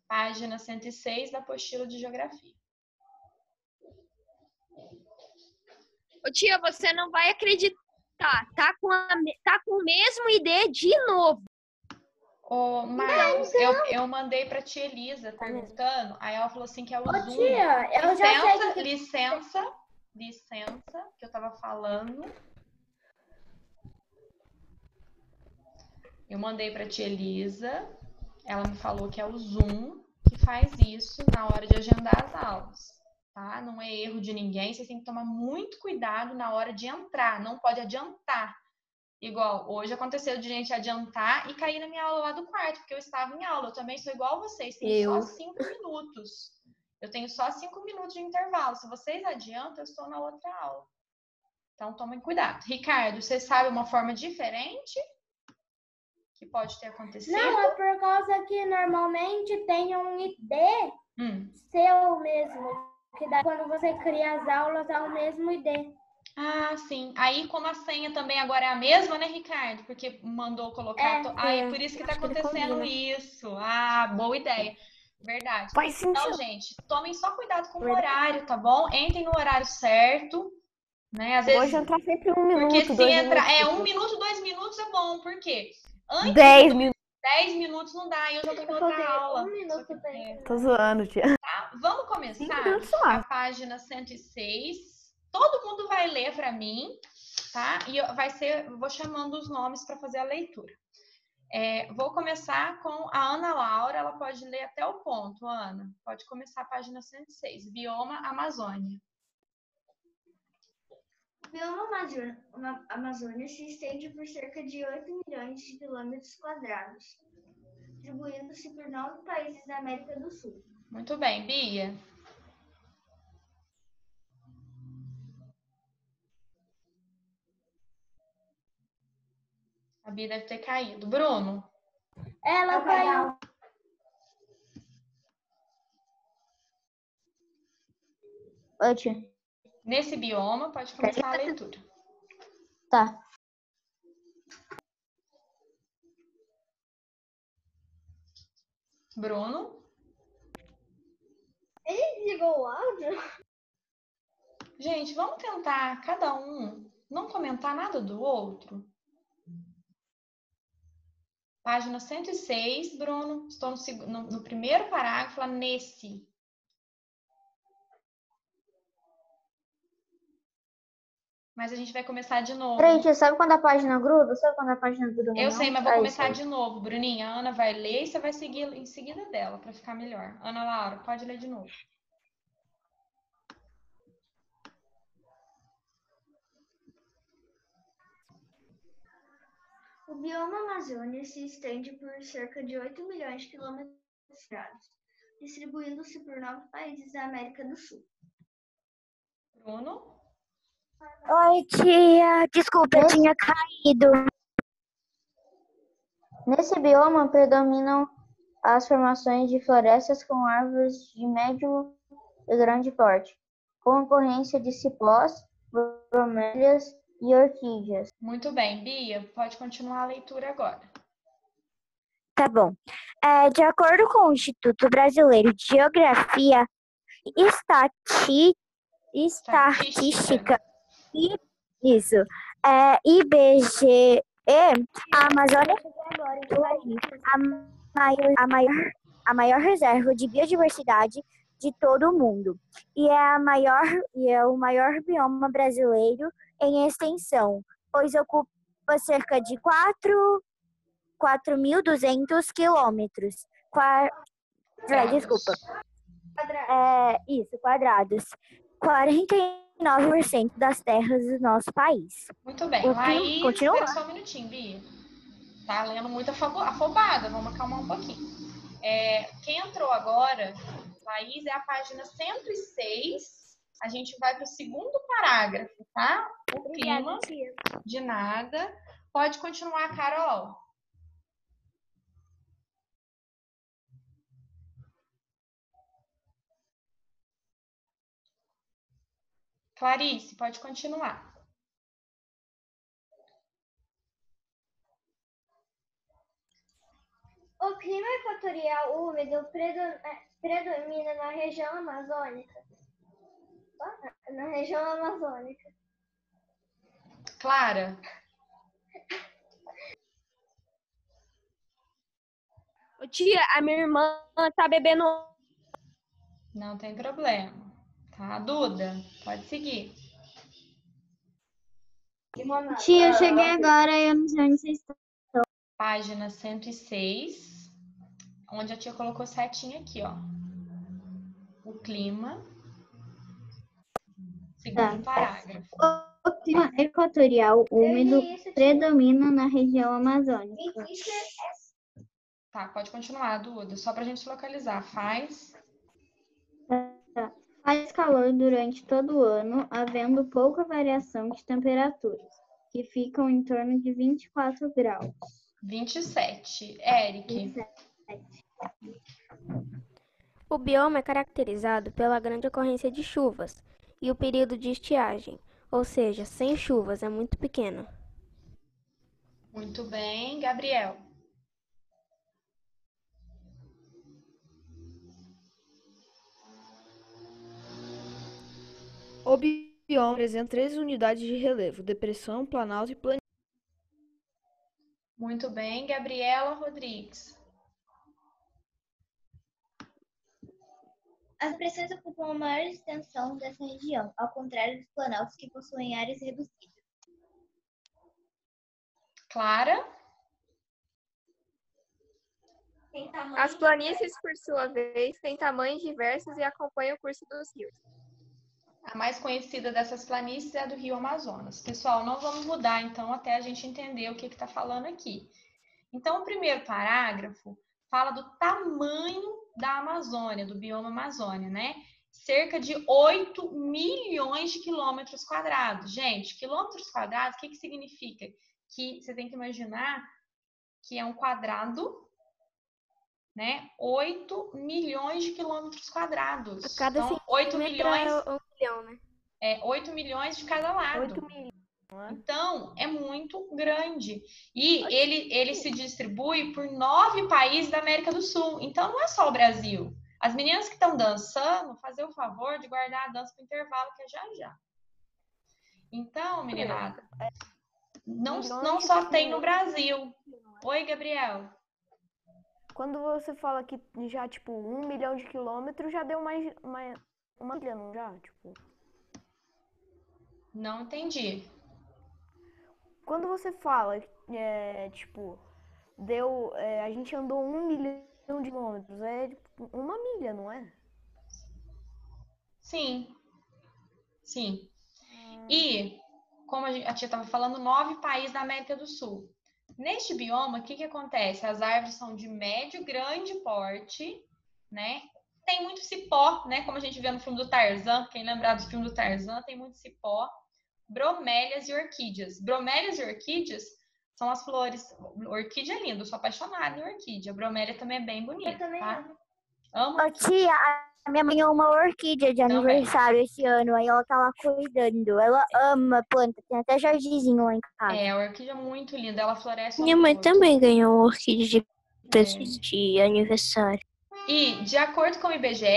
Página 106 da apostila de geografia. Ô, tia, você não vai acreditar. Tá com o mesmo ID de novo. Ô, Marcos, eu mandei pra tia Elisa perguntando, aí ela falou assim que é o Zoom. Tia, eu já sei que... Licença, que eu tava falando. Eu mandei pra tia Elisa, ela me falou que é o Zoom que faz isso na hora de agendar as aulas, tá? Não é erro de ninguém, vocês têm que tomar muito cuidado na hora de entrar, não pode adiantar. Igual, hoje aconteceu de gente adiantar e cair na minha aula lá do quarto, porque eu estava em aula. Eu também sou igual a vocês, tenho só 5 minutos. Eu tentenho só 5 minutos de intervalo. Se vocês adiantam, eu estou na outra aula. Então, tomem cuidado. Ricardo, você sabe uma forma diferente que pode ter acontecido? Não, é por causa que normalmente tem um ID seu mesmo. Que daí quando você cria as aulas é o mesmo ID. Ah, sim. Aí, como a senha também agora é a mesma, né, Ricardo? Porque mandou colocar... é por isso que tá acontecendo isso. Ah, boa ideia. Verdade. Então, gente, tomem só cuidado com o horário, tá bom? Entrem no horário certo, né? Às vezes... Hoje entrar sempre 1 minuto, porque se 2 entrar... minutos. 1 minuto, 2 minutos é bom. Por quê? Antes 10 minutos. 10 minutos não dá, eu já tô em outra aula. 1 minuto também. Tô zoando, tia. Tá? Vamos começar 5 minutos a página 106. Todo mundo vai ler para mim, tá? E vou chamando os nomes para fazer a leitura. Vou começar com a Ana Laura, ela pode ler até o ponto, Ana. Pode começar a página 106. Bioma Amazônia. O bioma Amazônia se estende por cerca de 8 milhões de quilômetros quadrados, distribuindo-se por 9 países da América do Sul. Muito bem, Bia. A Bia deve ter caído. Bruno? Ela caiu. Oi, tia. Nesse bioma, pode começar a leitura. Tá. Bruno? Ele ligou o áudio? Gente, vamos tentar cada um não comentar nada do outro. Página 106, Bruno. Estou no primeiro parágrafo, lá nesse. Mas a gente vai começar de novo. Peraí, tia, sabe quando a página gruda? Sabe quando a página gruda? Eu sei, mas vou começar de novo, Bruninha. A Ana vai ler e você vai seguir em seguida dela, para ficar melhor. Ana Laura, pode ler de novo. O bioma Amazônia se estende por cerca de 8 milhões de quilômetros quadrados, distribuindo-se por 9 países da América do Sul. Bruno? Oi, tia. Desculpa, eu tinha caído. Nesse bioma predominam as formações de florestas com árvores de médio e grande porte, com ocorrência de cipós, bromélias e orquídeas. Muito bem, Bia, pode continuar a leitura agora. Tá bom. De acordo com o Instituto Brasileiro de Geografia e Estatística, IBGE, a Amazônia é a maior reserva de biodiversidade de todo o mundo e é o maior bioma brasileiro em extensão, pois ocupa cerca de 4.200 quilômetros. Quadrados. 49% das terras do nosso país. Muito bem. Laís, espera só um minutinho, Bia. Tá lendo muito afobada, vamos acalmar um pouquinho. Quem entrou agora, Laís, é a página 106. A gente vai para o segundo parágrafo, tá? O clima. De nada. Pode continuar, Carol. Clarice, pode continuar. O clima equatorial úmido predomina na região amazônica. Na região amazônica. Clara? Ô, tia, a minha irmã tá bebendo. Não tem problema. Tá, Duda? Pode seguir. Tia, eu cheguei agora e eu não sei onde vocês estão. Página 106, onde a tia colocou setinha aqui, ó. O clima. Segundo parágrafo. O clima equatorial úmido predomina na região amazônica. Tá, pode continuar, Duda. Só pra gente localizar. Faz calor durante todo o ano, havendo pouca variação de temperaturas, que ficam em torno de 24 graus. 27. Eric. 27. O bioma é caracterizado pela grande ocorrência de chuvas e o período de estiagem, ou seja, sem chuvas, é muito pequeno. Muito bem, Gabriel. O bioma apresenta 3 unidades de relevo: depressão, planalto e planície. Muito bem, Gabriela Rodrigues. As depressões ocupam a maior extensão dessa região, ao contrário dos planaltos que possuem áreas reduzidas. Clara? As planícies, por sua vez, têm tamanhos diversos e acompanham o curso dos rios. A mais conhecida dessas planícies é a do Rio Amazonas. Pessoal, não vamos mudar, então, até a gente entender o que está falando aqui. Então, o primeiro parágrafo fala do tamanho da Amazônia, do bioma Amazônia, né? Cerca de 8 milhões de quilômetros quadrados. Gente, quilômetros quadrados, o que significa? Que você tem que imaginar que é um quadrado, né? 8 milhões de quilômetros quadrados. A cada então, 8 milhões é 1 milhão, né? 8 milhões de cada lado. 8 milhões. Então, é muito grande. E ele se distribui por 9 países da América do Sul. Então, não é só o Brasil. As meninas que estão dançando, fazer o favor de guardar a dança para o intervalo, que é já. Então, meninada, não só tem no Brasil. Oi, Gabriel. Quando você fala que já, tipo, 1 milhão de quilômetros, já deu uma milha, não já? Tipo... Não entendi. Quando você fala, tipo, a gente andou 1 milhão de quilômetros, é tipo, 1 milha, não é? Sim. E, como a tia estava falando, 9 países da América do Sul. Neste bioma, o que acontece? As árvores são de médio e grande porte, né? Tem muito cipó, né? Como a gente vê no filme do Tarzan. Quem lembrar do filme do Tarzan, tem muito cipó. Bromélias e orquídeas. Bromélias e orquídeas são as flores. Orquídea é linda, eu sou apaixonada em orquídea. A bromélia também é bem bonita, Eu também tá? amo. Ô, tia, a minha mãe ganhou uma orquídea de aniversário esse ano, aí ela tá lá cuidando. Ela ama planta, tem até jardinzinho lá em casa. É, a orquídea é muito linda, ela floresce. Minha mãe também ganhou uma orquídea de aniversário. E, de acordo com o IBGE,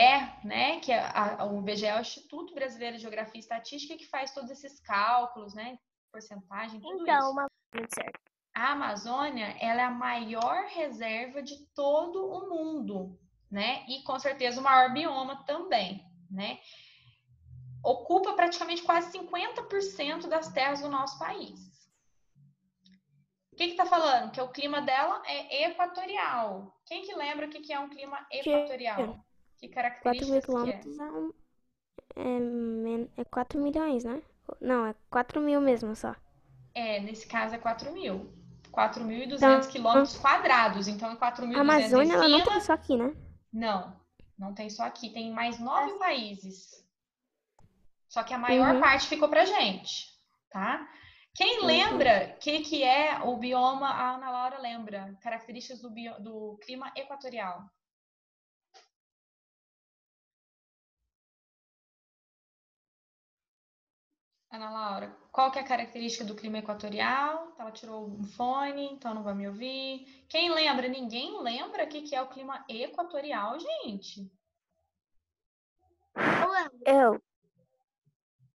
né, que o IBGE é o Instituto Brasileiro de Geografia e Estatística, que faz todos esses cálculos, né, porcentagem, tudo isso. A Amazônia, ela é a maior reserva de todo o mundo, né, e com certeza o maior bioma também, né. Ocupa praticamente quase 50% das terras do nosso país. O que está falando? Que o clima dela é equatorial. Quem que lembra o que é um clima equatorial? Que características 4 mil quilômetros é 4 milhões, né? Não, é 4 mil mesmo só. Nesse caso é 4 mil. 4.200 quilômetros quadrados. Então, é 4.200 a Amazônia, ela não tem só aqui, né? Não tem só aqui. Tem mais 9 países. Só que a maior parte ficou pra gente, tá? Quem lembra o que é o bioma? A Ana Laura lembra. Características do clima equatorial. Ana Laura, qual que é a característica do clima equatorial? Ela tirou um fone, então não vai me ouvir. Quem lembra? Ninguém lembra o que é o clima equatorial, gente? Eu.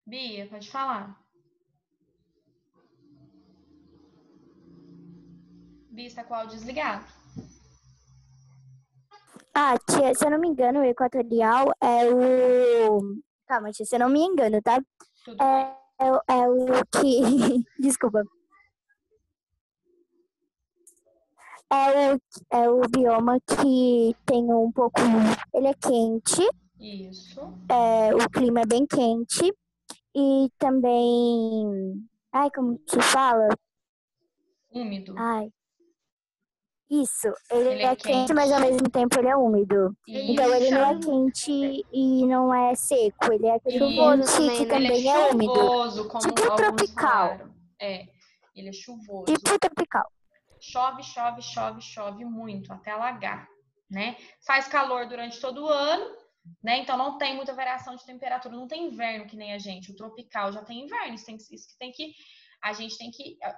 Bia, pode falar. Bia, está com o áudio desligado. Tia, se eu não me engano, o equatorial é o... Calma, tia, se eu não me engano, tá? Tudo bem. É o que... Desculpa. É o bioma que tem um pouco... Ele é quente. Isso. O clima é bem quente. E também... Ai, como se fala? Úmido. Ai. Isso. Ele é é quente, mas ao mesmo tempo ele é úmido. Então ele não é quente e não é seco. Ele é aquele Chuvoso quente também, que né? também Ele é é úmido. chuvoso, como Tipo alguns tropical. falaram. Ele é chuvoso. Tipo tropical. Chove, chove, chove, chove muito, até alagar, né? Faz calor durante todo o ano, né? Então não tem muita variação de temperatura, não tem inverno que nem a gente. O tropical já tem inverno,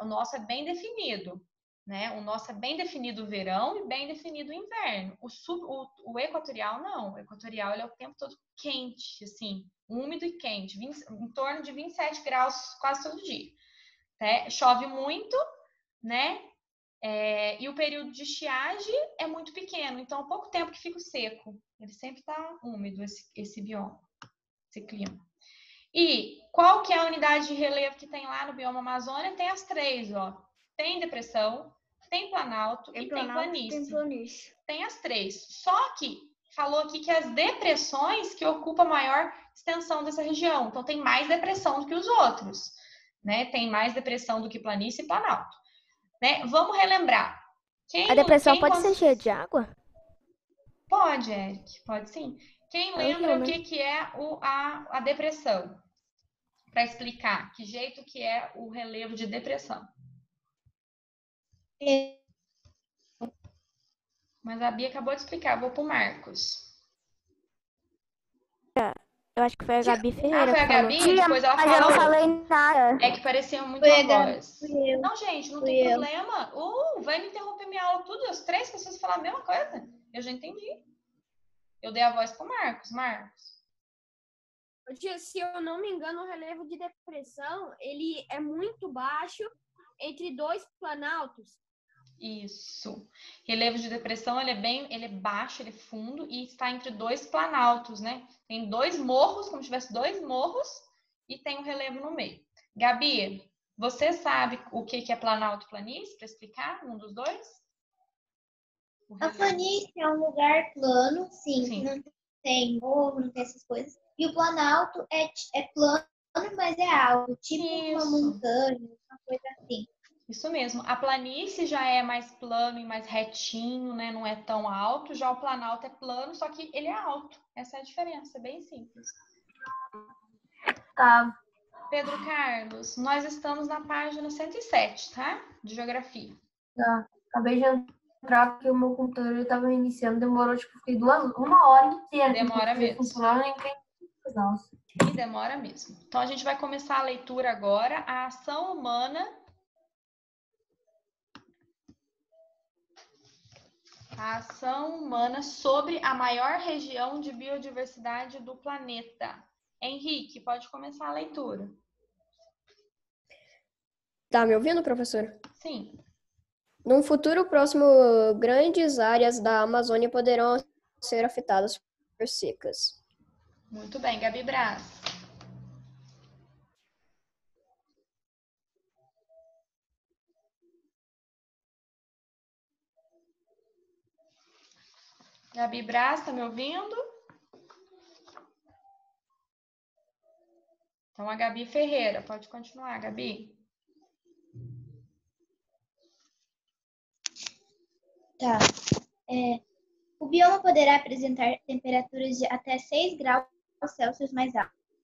o nosso é bem definido, né? O nosso é bem definido o verão e bem definido o inverno. O equatorial não, o equatorial ele é o tempo todo quente, assim, úmido e quente, em torno de 27 graus quase todo dia. Né? Chove muito, né? E o período de estiagem é muito pequeno, então há pouco tempo que fica seco. Ele sempre está úmido, esse bioma, esse clima. E qual que é a unidade de relevo que tem lá no bioma Amazônia? Tem as três, ó. Tem depressão, tem planalto e tem planície. Tem as três. Só que falou aqui que as depressões que ocupam a maior extensão dessa região. Então tem mais depressão do que os outros, né? Tem mais depressão do que planície e planalto. Né? Vamos relembrar. A depressão pode ser cheia de água? Pode, Eric, pode sim. Quem lembra o que é a depressão? Para explicar que jeito que é o relevo de depressão. Mas a Bia acabou de explicar, vou para o Marcos. Eu acho que foi a Gabi Ferreira foi a que falou. Gabi? Depois ela falou. Eu não falei nada. É que parecia muito a voz. Não, gente, não tem problema. Vai me interromper minha aula tudo. As três pessoas falar a mesma coisa. Eu já entendi. Eu dei a voz pro Marcos. Marcos. Se eu não me engano, o relevo de depressão, ele é muito baixo entre dois planaltos. Isso. Relevo de depressão, ele é baixo, ele é fundo e está entre dois planaltos, né? Tem dois morros, como se tivesse dois morros e tem um relevo no meio. Gabi, você sabe o que é planalto e planície, para explicar um dos dois? A planície é um lugar plano, sim. Que não tem morro, não tem essas coisas. E o planalto é plano, mas é alto, tipo uma montanha, uma coisa assim. Isso mesmo. A planície já é mais plano e mais retinho, né? Não é tão alto. Já o planalto é plano, só que ele é alto. Essa é a diferença, bem simples. Tá. Pedro Carlos, nós estamos na página 107, tá? De geografia. Tá. Acabei de entrar porque o meu computador estava iniciando. Demorou, tipo, uma hora inteira. Demora mesmo. Nossa. E demora mesmo. Então, a gente vai começar a leitura agora. A ação humana... A ação humana sobre a maior região de biodiversidade do planeta. Henrique, pode começar a leitura. Tá me ouvindo, professora? Sim. Num futuro próximo, grandes áreas da Amazônia poderão ser afetadas por secas. Muito bem, Gabi Braz. Gabi Braz, tá me ouvindo? Então, a Gabi Ferreira, pode continuar, Gabi. Tá. O bioma poderá apresentar temperaturas de até 6 graus Celsius mais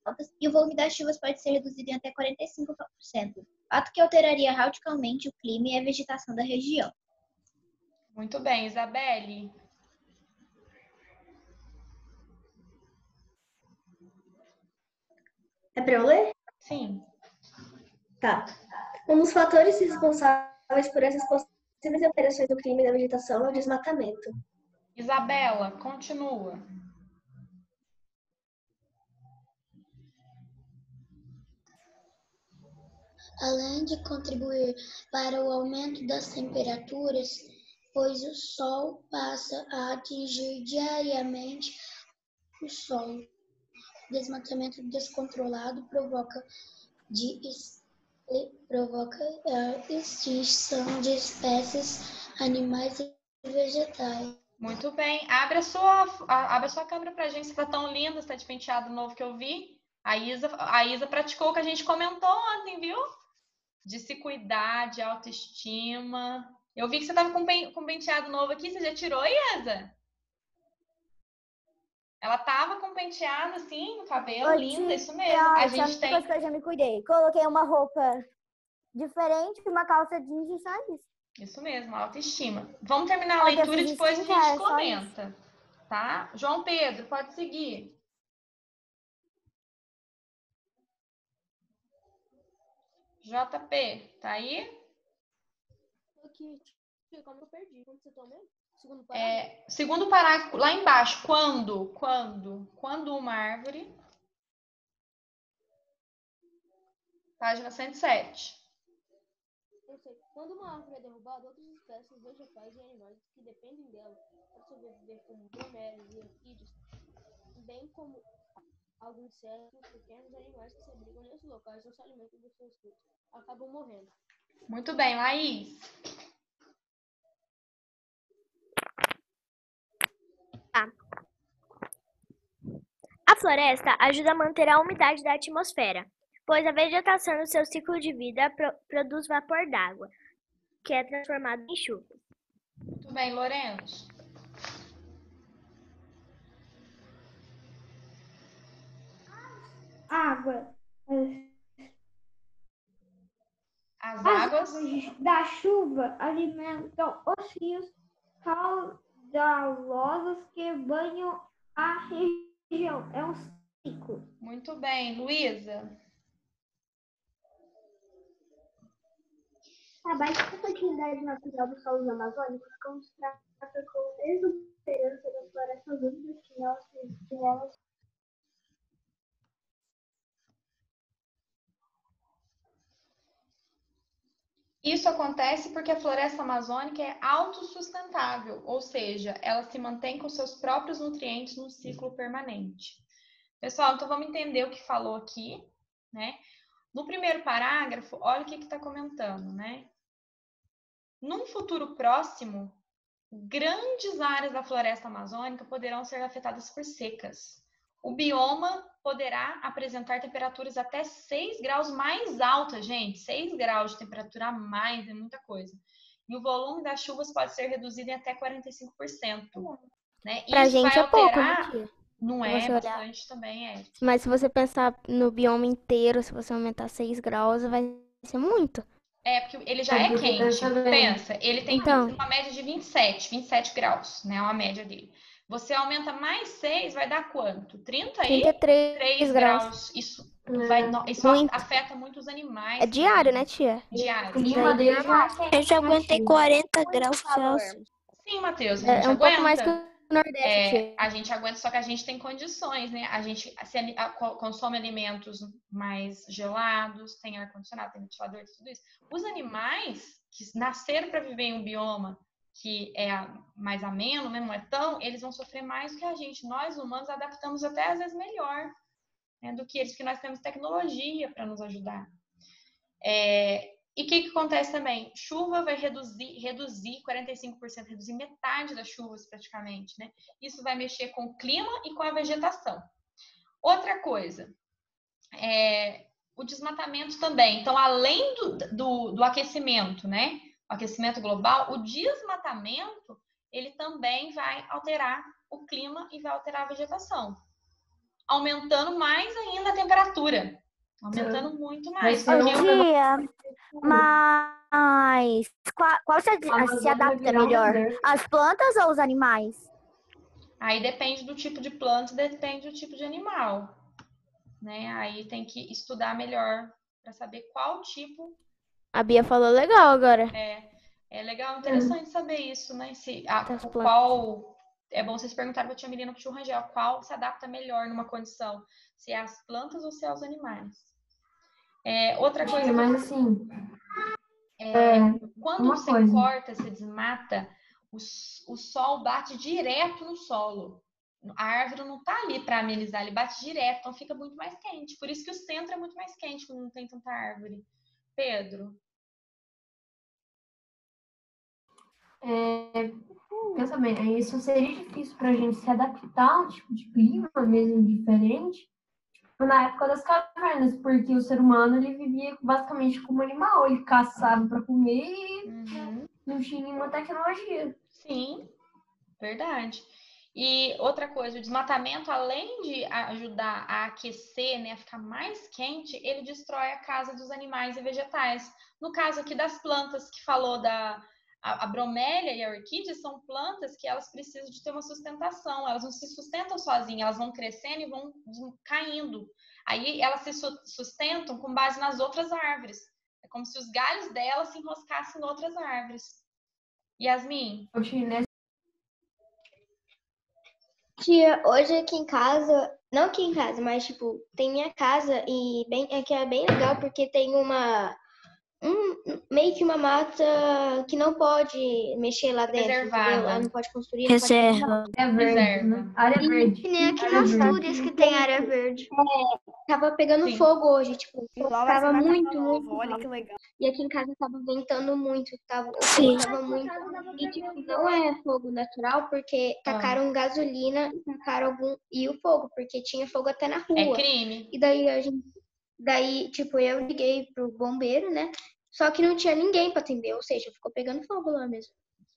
altas e o volume das chuvas pode ser reduzido em até 45%, fato que alteraria radicalmente o clima e a vegetação da região. Muito bem, Isabelle. É para eu ler? Sim. Tá. Um dos fatores responsáveis por essas possíveis alterações do clima e da vegetação é o desmatamento. Isabela, continua. Além de contribuir para o aumento das temperaturas, pois o Sol passa a atingir diariamente o solo. O desmatamento descontrolado provoca a extinção de espécies animais e vegetais. Muito bem. Abre a sua câmera pra gente. Você tá tão linda, você tá de penteado novo que eu vi. A Isa praticou o que a gente comentou ontem, viu? De se cuidar, de autoestima. Eu vi que você tava com penteado novo aqui. Você já tirou, Isa? Ela tava com penteado assim no cabelo, linda, isso mesmo. A gente tem. Depois que eu já me cuidei. Coloquei uma roupa diferente, uma calça jeans e só isso. Isso mesmo, autoestima. Vamos terminar a leitura e depois a gente comenta, tá? João Pedro, pode seguir. JP, tá aí? Aqui, como eu perdi? Quando você tomou? Segundo parágrafo, lá embaixo. Quando uma árvore... Página 107. Quando uma árvore é derrubada, outras espécies vegetais e animais que dependem dela para sobreviver, como bromélias e orquídeas, bem como alguns insetos e pequenos animais que se abrigam nesses locais não se alimentam dos seus frutos, acabam morrendo. Muito bem, Laís. A floresta ajuda a manter a umidade da atmosfera, pois a vegetação no seu ciclo de vida produz vapor d'água, que é transformado em chuva. Muito bem, Lourenço. Água. As águas da chuva alimentam os rios caudalosos que banham a região. É um ciclo. Muito bem, Luísa. A baixa fertilidade natural dos solos amazônicos contrasta com a exuberância das florestas úmidas que nelas. Isso acontece porque a floresta amazônica é autossustentável, ou seja, ela se mantém com seus próprios nutrientes num ciclo permanente. Pessoal, então vamos entender o que falou aqui, né? No primeiro parágrafo, olha o que está comentando, né? Num futuro próximo, grandes áreas da floresta amazônica poderão ser afetadas por secas. O bioma poderá apresentar temperaturas até 6 graus mais altas, gente. 6 graus de temperatura a mais é muita coisa. E o volume das chuvas pode ser reduzido em até 45%. Né? Pra Isso gente vai é pouco, alterar... né, tia? Não é, bastante também é. Mas se você pensar no bioma inteiro, se você aumentar 6 graus, vai ser muito. É, porque ele já é quente. Pensa, ele tem uma média de 27 graus, né? Uma média dele. Você aumenta mais 6, vai dar quanto? 33 graus. Isso afeta muito os animais. É diário, né, tia? Diário. A gente aguenta 40 graus Celsius. Sim, Matheus, a gente um aguenta. pouco mais que o Nordeste, tia. A gente aguenta, só que a gente tem condições, né? A gente consome alimentos mais gelados, tem ar-condicionado, tem ventilador, tudo isso. Os animais que nasceram para viver em um bioma que é mais ameno, né? Não é tão, eles vão sofrer mais do que a gente. Nós, humanos, adaptamos até às vezes melhor, né, do que eles, porque nós temos tecnologia para nos ajudar. E o que acontece também? Chuva vai reduzir 45%, reduzir metade das chuvas praticamente, né? Isso vai mexer com o clima e com a vegetação. Outra coisa, o desmatamento também. Então, além do aquecimento, né? O aquecimento global, o desmatamento, ele também vai alterar o clima e vai alterar a vegetação, aumentando mais ainda a temperatura, aumentando muito mais. Mas qual se adapta melhor? As plantas ou os animais? Aí depende do tipo de planta, depende do tipo de animal, né? Aí tem que estudar melhor para saber qual tipo. A Bia falou legal agora. É legal, interessante saber isso, né? Das Qual. É bom vocês perguntarem para a tia Melina, para o tio Rangel, qual se adapta melhor numa condição, se é as plantas ou se é os animais. Outra coisa. Mas assim. Quando você corta, você desmata, o sol bate direto no solo. A árvore não tá ali para amenizar, ele bate direto, então fica muito mais quente. Por isso que o centro é muito mais quente quando não tem tanta árvore. Pedro? Pensa bem, isso seria difícil para a gente se adaptar a um tipo de clima mesmo diferente na época das cavernas, porque o ser humano ele vivia basicamente como animal, ele caçava para comer e não tinha nenhuma tecnologia. Sim, verdade. E outra coisa, o desmatamento, além de ajudar a aquecer, né, a ficar mais quente, ele destrói a casa dos animais e vegetais. No caso aqui das plantas que falou a bromélia e a orquídea, são plantas que elas precisam de ter uma sustentação, elas não se sustentam sozinhas, elas vão crescendo e vão caindo. Aí elas se sustentam com base nas outras árvores. É como se os galhos delas se enroscassem em outras árvores. Yasmin? Tia, hoje aqui em casa, não aqui em casa, mas tipo, tem minha casa e aqui é bem legal porque tem meio que uma mata que não pode mexer lá dentro, entendeu? Ela não pode construir. Reserva. Área verde. Que nem aqui nas Astúrias que tem área verde. Tava pegando fogo hoje, tipo, tava muito, muito. Olha que legal. E aqui em casa tava ventando muito, tava muito. E tipo, não é fogo natural porque tacaram gasolina e tacaram e o fogo, porque tinha fogo até na rua. É crime. E daí, tipo, eu liguei pro bombeiro, né? Só que não tinha ninguém para atender, ou seja, ficou pegando fogo lá mesmo.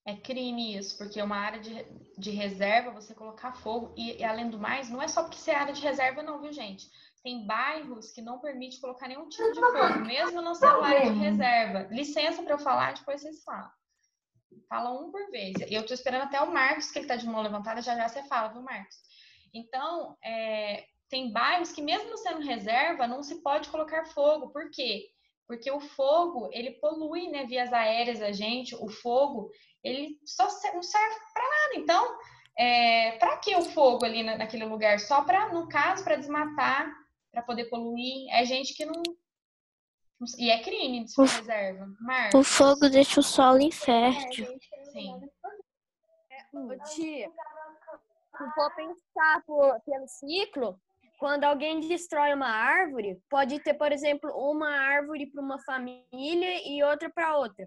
É crime isso, porque uma área de reserva, você colocar fogo, e além do mais, não é só porque você é área de reserva não, viu, gente? Tem bairros que não permite colocar nenhum tipo de fogo, mesmo não sendo área de reserva. Licença para eu falar, depois vocês falam. Fala um por vez. Eu tô esperando até o Marcos, que ele tá de mão levantada, já você fala, viu, Marcos? Então, tem bairros que mesmo não sendo reserva, não se pode colocar fogo. Por quê? Porque o fogo, ele polui, né, vias aéreas a gente. O fogo, ele só não serve para nada. Então, para que o fogo ali naquele lugar? Só para, no caso, para desmatar, para poder poluir. É gente que não... E é crime de reserva. Marcos? O fogo deixa o solo infértil. Sim. Tia, se for pensar pelo ciclo, quando alguém destrói uma árvore, pode ter, por exemplo, uma árvore para uma família e outra para outra.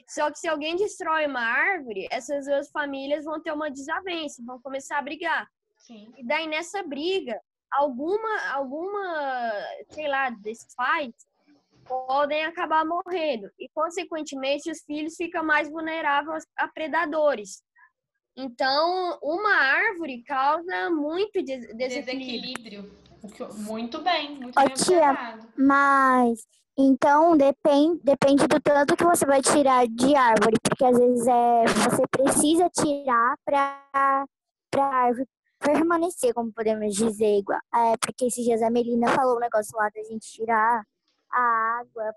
Só que se alguém destrói uma árvore, essas duas famílias vão ter uma desavença, vão começar a brigar. Sim. E daí, nessa briga, alguma, sei lá, desses pais podem acabar morrendo. E, consequentemente, os filhos ficam mais vulneráveis a predadores. Então, uma árvore causa muito desequilíbrio. Muito bem, muito Ô, bem tia, observado. mas então depende do tanto que você vai tirar de árvore, porque às vezes você precisa tirar para a árvore permanecer, como podemos dizer, igual. Porque esses dias a Melina falou um negócio lá da gente tirar a água,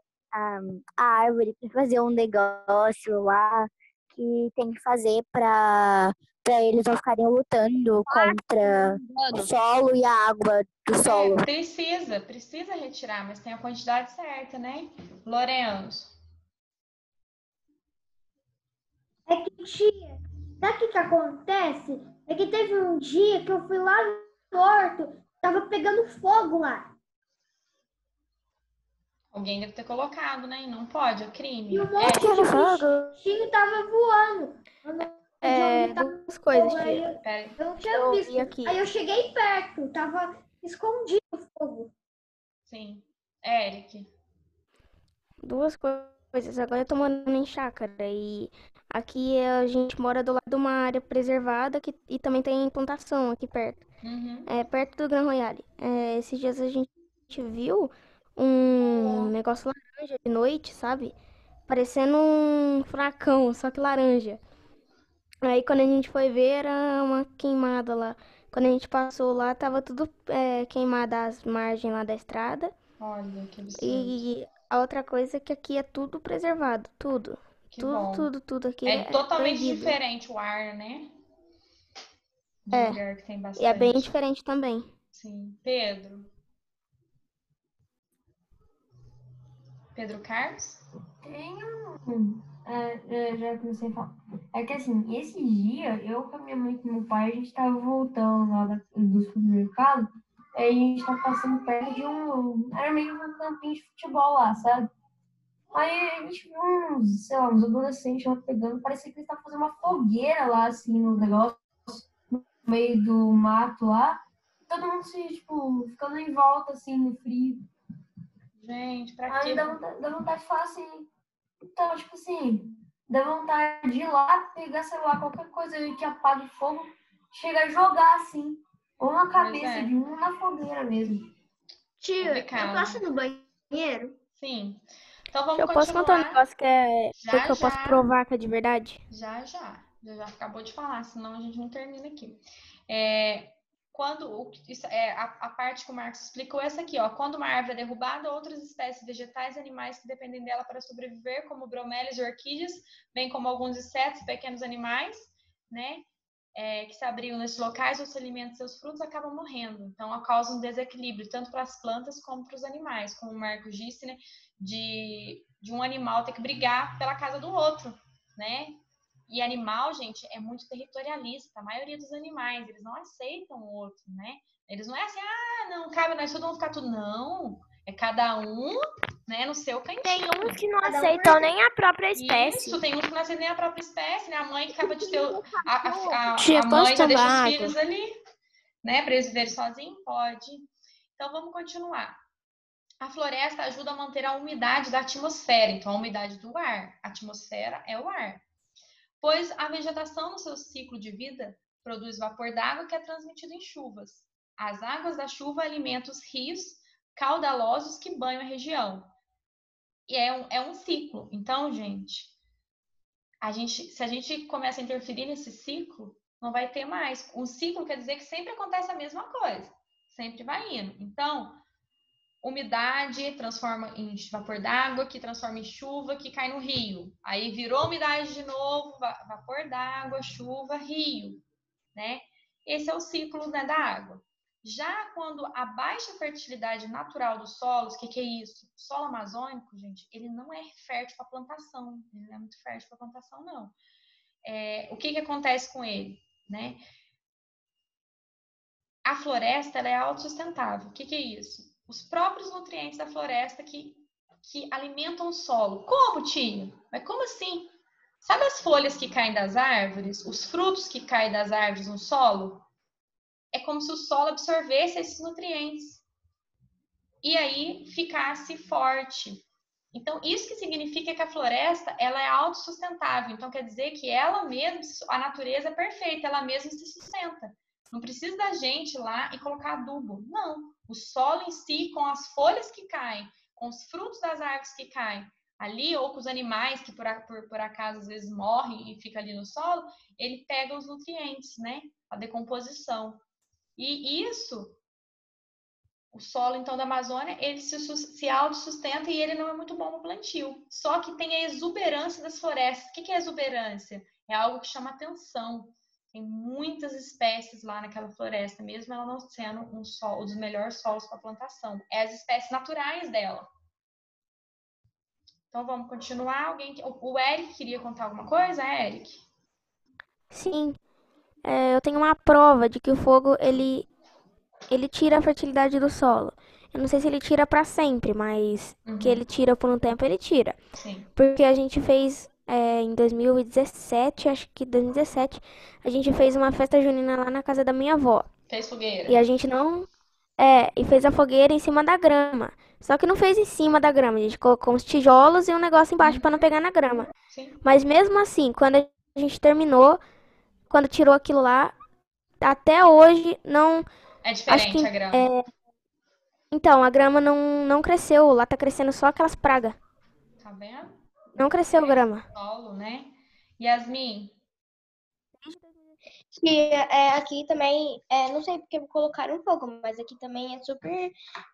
a árvore para fazer um negócio lá que tem que fazer para eles não ficarem lutando contra o solo e a água do solo. Precisa retirar, mas tem a quantidade certa, né? Lorenzo. É que, tia, sabe o que acontece? É que teve um dia que eu fui lá no horto, tava pegando fogo lá. Alguém deve ter colocado, né? E não pode, é crime. E um monte de bichinho tava voando. Duas coisas, tia. Eu não tinha visto. Aqui. Aí eu cheguei perto, tava escondido o fogo. Sim. Eric. Duas coisas. Agora eu tô morando em chácara e aqui a gente mora do lado de uma área preservada e também tem plantação aqui perto. Perto do Gran Royale. Esses dias a gente viu um negócio laranja de noite, sabe? Parecendo um furacão, só que laranja. Aí quando a gente foi ver, era uma queimada lá. Quando a gente passou lá, tava tudo queimado as margens lá da estrada. Olha, que absurdo. E a outra coisa é que aqui é tudo preservado, tudo. Que Tudo, bom. tudo, tudo aqui É é totalmente proibido. diferente o ar, né? De É, lugar que tem e é bem bastante. diferente também. Sim. Pedro Carlos? Tem já comecei a falar. É que assim, esse dia, eu com a minha mãe e com meu pai, a gente tava voltando lá do supermercado, aí a gente tava passando perto de era meio um campinho de futebol lá, sabe? Aí a gente viu uns adolescentes lá pegando, parecia que eles estavam fazendo uma fogueira lá, assim, no negócio, no meio do mato lá. Todo mundo se, tipo, ficando em volta, assim, no frio. Gente, pra quê? Aí dá vontade de falar assim. Então, tipo assim, dá vontade de ir lá, pegar, sei lá, qualquer coisa que apague fogo, chegar e jogar, assim. Ou na cabeça de um, na fogueira mesmo. Tia, eu passo no banheiro? Sim. Então vamos Eu posso contar um continuar. negócio que eu posso provar que é de verdade? Já acabou de falar, senão a gente não termina aqui. A parte que o Marcos explicou é essa aqui, ó. Quando uma árvore é derrubada, outras espécies vegetais e animais que dependem dela para sobreviver, como bromélias e orquídeas, bem como alguns insetos e pequenos animais, né? Que se abrigam nesses locais ou se alimentam de seus frutos, acabam morrendo. Então, causa um desequilíbrio, tanto para as plantas como para os animais. Como o Marcos disse, né? De um animal ter que brigar pela casa do outro, né? E animal, gente, é muito territorialista. A maioria dos animais, eles não aceitam o outro, né? Eles não é assim, não, cabe nós, todo mundo ficar tudo. Não, é cada um, né, no seu cantinho. Tem uns que não aceitam nem a própria espécie. Isso, tem uns que não aceitam nem a própria espécie, né? A mãe que acaba de ter... Tia, a mãe posso já deixa tomar os água? filhos ali, né? Para eles viverem sozinhos? Pode. Então, vamos continuar. A floresta ajuda a manter a umidade da atmosfera. Então, a umidade do ar. A atmosfera é o ar. Pois a vegetação, no seu ciclo de vida, produz vapor d'água que é transmitido em chuvas. As águas da chuva alimentam os rios caudalosos que banham a região. E é um ciclo. Então, gente, se a gente começa a interferir nesse ciclo, não vai ter mais. Um ciclo quer dizer que sempre acontece a mesma coisa. Sempre vai indo. Então, umidade transforma em vapor d'água, que transforma em chuva, que cai no rio. Aí virou umidade de novo, vapor d'água, chuva, rio, né? Esse é o ciclo, né, da água. Já quando a baixa fertilidade natural dos solos, o que é isso? O solo amazônico, gente, ele não é fértil para plantação. Ele não é muito fértil para plantação, não. O que acontece com ele, né? A floresta, ela é autossustentável. O que é isso? Os próprios nutrientes da floresta que alimentam o solo. Como, tia? Mas como assim? Sabe as folhas que caem das árvores? Os frutos que caem das árvores no solo? É como se o solo absorvesse esses nutrientes. E aí ficasse forte. Então, isso que significa que a floresta, ela é autossustentável. Então, quer dizer que ela mesma, a natureza é perfeita, ela mesma se sustenta. Não precisa da gente lá e colocar adubo. Não. O solo em si, com as folhas que caem, com os frutos das árvores que caem ali, ou com os animais que por acaso às vezes morrem e ficam ali no solo, ele pega os nutrientes, né? A decomposição. E isso, o solo então da Amazônia, ele se autossustenta e ele não é muito bom para o plantio. Só que tem a exuberância das florestas. O que é exuberância? É algo que chama atenção. Tem muitas espécies lá naquela floresta, mesmo ela não sendo um dos melhores solos para plantação. É as espécies naturais dela. Então vamos continuar. O Eric queria contar alguma coisa, Eric? Sim. Eu tenho uma prova de que o fogo, ele tira a fertilidade do solo. Eu não sei se ele tira para sempre, mas que ele tira por um tempo, ele tira. Sim. Porque a gente fez em 2017, acho que 2017, a gente fez uma festa junina lá na casa da minha avó. Fez fogueira. E a gente não... e fez a fogueira em cima da grama. Só que não fez em cima da grama, a gente colocou uns tijolos e um negócio embaixo para não pegar na grama. Sim. Mas mesmo assim, quando a gente terminou, quando tirou aquilo lá, até hoje não... É diferente a grama. Então, a grama não cresceu, lá tá crescendo só aquelas pragas. Tá vendo? Não cresceu grama. Solo, né? Yasmin? aqui também, não sei porque colocaram fogo, mas aqui também é super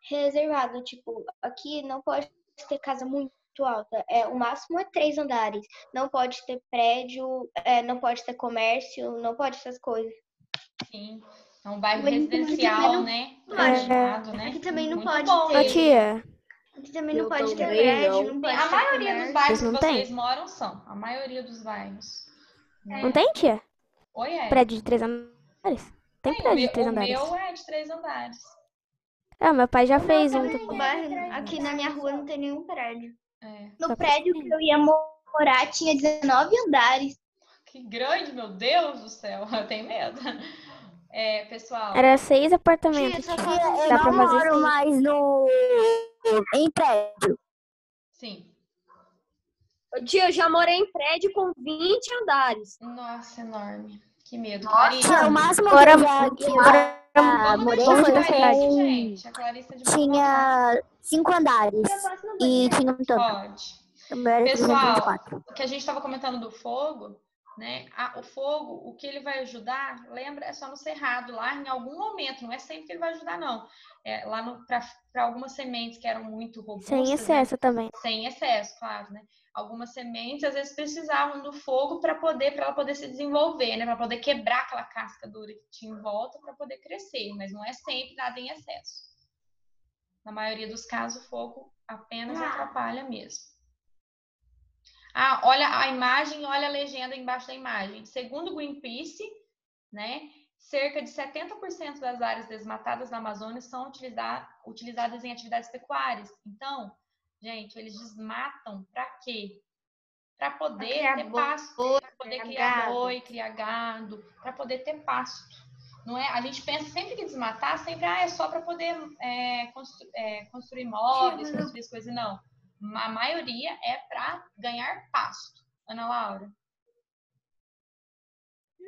reservado. Tipo, aqui não pode ter casa muito alta. O máximo é 3 andares. Não pode ter prédio, não pode ter comércio, não pode essas coisas. Sim. É um bairro residencial, né? Planejado, né? Aqui também não Muito pode bom. ter. Tia, Aqui também não pode ter prédio, não pode A ter maioria dos bairros que não tem? vocês moram são. A maioria dos bairros. Né? Não tem, tia? Oi, Prédio de 3 andares? Tem prédio de 3 andares. O meu é de 3 andares. Meu pai já fez um. Aqui na minha rua não tem nenhum prédio. No prédio que eu ia morar tinha 19 andares. Que grande, meu Deus do céu. Eu tenho medo. Pessoal. Era 6 apartamentos. Eu não moro mais em prédio. Sim. Tia, eu já morei em prédio com 20 andares. Nossa, enorme. Que medo. Nossa, o máximo que eu já morei foi gente. A Clarissa de tinha 5 andares. E tinha um todo. Pode. Pessoal, o que a gente estava comentando do fogo, né? O fogo, o que ele vai ajudar, lembra, é só no cerrado, lá em algum momento, não é sempre que ele vai ajudar, não. Lá para algumas sementes que eram muito robustas. Sem excesso, né? Também. Sem excesso, claro, né? Algumas sementes, às vezes, precisavam do fogo para ela poder se desenvolver, né? Para poder quebrar aquela casca dura que tinha em volta para poder crescer, mas não é sempre nada em excesso. Na maioria dos casos, o fogo apenas atrapalha mesmo. Olha a imagem, olha a legenda embaixo da imagem. Segundo o Greenpeace, né, cerca de 70% das áreas desmatadas na Amazônia são utilizadas em atividades pecuárias. Então, gente, eles desmatam para quê? Para poder ter pasto, para poder criar boi, criar gado, para poder ter pasto. Não é? A gente pensa sempre que desmatar, sempre é só para poder construir móveis, construir as coisas. Não. A maioria é para ganhar pasto. Ana Laura?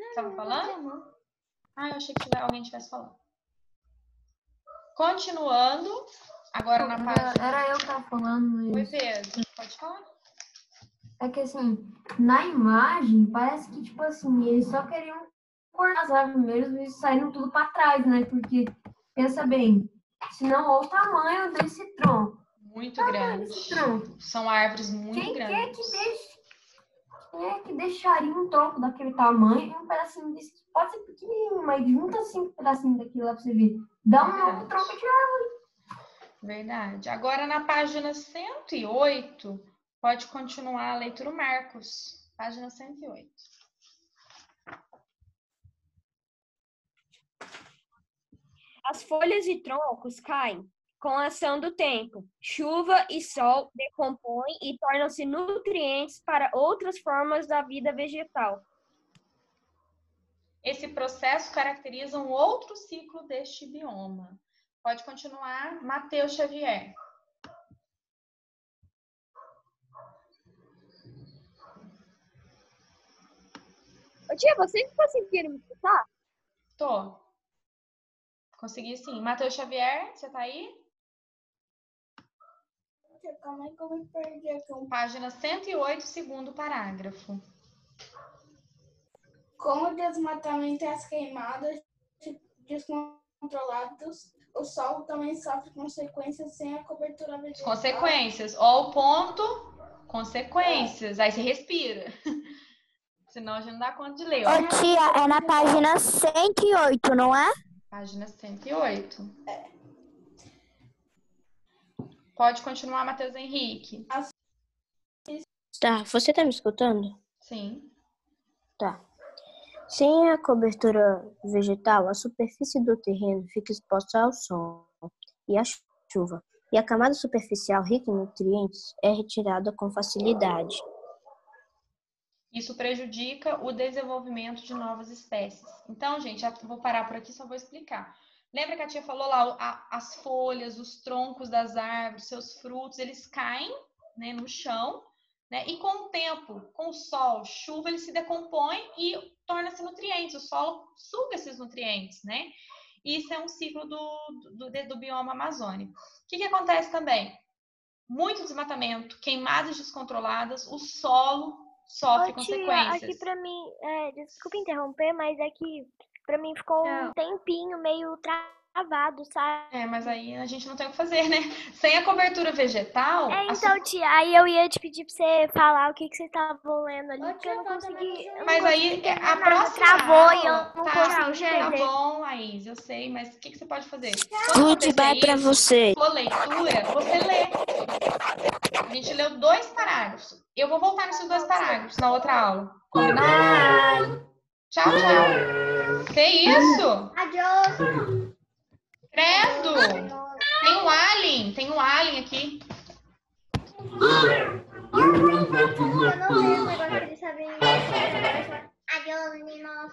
Estava falando? Eu achei que alguém estivesse falando. Continuando, agora na página... Era eu que estava falando. Oi, Pedro. Pode falar. É que assim, na imagem, parece que, tipo assim, eles só queriam cortar as árvores mesmo e saíram tudo para trás, né? Porque, pensa bem, senão olha o tamanho desse tronco. Muito grande. São árvores muito grandes. Quem é que deixaria um tronco daquele tamanho e um pedacinho desse? Pode ser pequenininho, mas junta assim um pedacinho daquilo lá pra você ver. Dá um novo tronco de árvore. Verdade. Agora na página 108, pode continuar a leitura Marcos. Página 108. As folhas e troncos caem com a ação do tempo. Chuva e sol decompõem e tornam-se nutrientes para outras formas da vida vegetal. Esse processo caracteriza um outro ciclo deste bioma. Pode continuar, Matheus Xavier. Tia, vocês conseguiram me escutar? Tô. Consegui sim. Matheus Xavier, você tá aí? Calma aí que eu me perdi aqui. Página 108, segundo parágrafo. Com o desmatamento e as queimadas descontroladas, o solo também sofre consequências sem a cobertura vegetal. Consequências. Ó o ponto. Consequências. Aí você respira. Senão a gente não dá conta de ler. Ô, tia, é na página 108, não é? Página 108. Pode continuar, Matheus Henrique. Tá, você tá me escutando? Sim. Tá. Sem a cobertura vegetal, a superfície do terreno fica exposta ao sol e à chuva, e a camada superficial rica em nutrientes é retirada com facilidade. Isso prejudica o desenvolvimento de novas espécies. Então, gente, já vou parar por aqui, só vou explicar. Lembra que a tia falou lá, as folhas, os troncos das árvores, seus frutos, eles caem, né, no chão, né? E com o tempo, com o sol, chuva, ele se decompõe e torna-se nutrientes. O solo suga esses nutrientes, né? Isso é um ciclo do bioma amazônico. O que acontece também? Muito desmatamento, queimadas descontroladas, o solo sofre Tia, consequências. aqui pra mim, desculpa interromper, mas é que pra mim ficou um tempinho meio travado, sabe? Mas aí a gente não tem o que fazer, né? Sem a cobertura vegetal... Então, tia, aí eu ia te pedir pra você falar o que vocês estavam lendo ali, porque eu não consegui. Mas aí a próxima travou aula, e eu não consegui entender. Tá bom, Laís, eu sei, mas o que você pode fazer? Goodbye pra você. For leitura, você lê. A gente leu 2 parágrafos. Eu vou voltar nesses 2 parágrafos na outra aula. Combinado? Tchau, tchau. Que isso? Adiós. Credo! Tem um alien aqui. Eu não lembro agora que eles sabem. Adiós, meninos.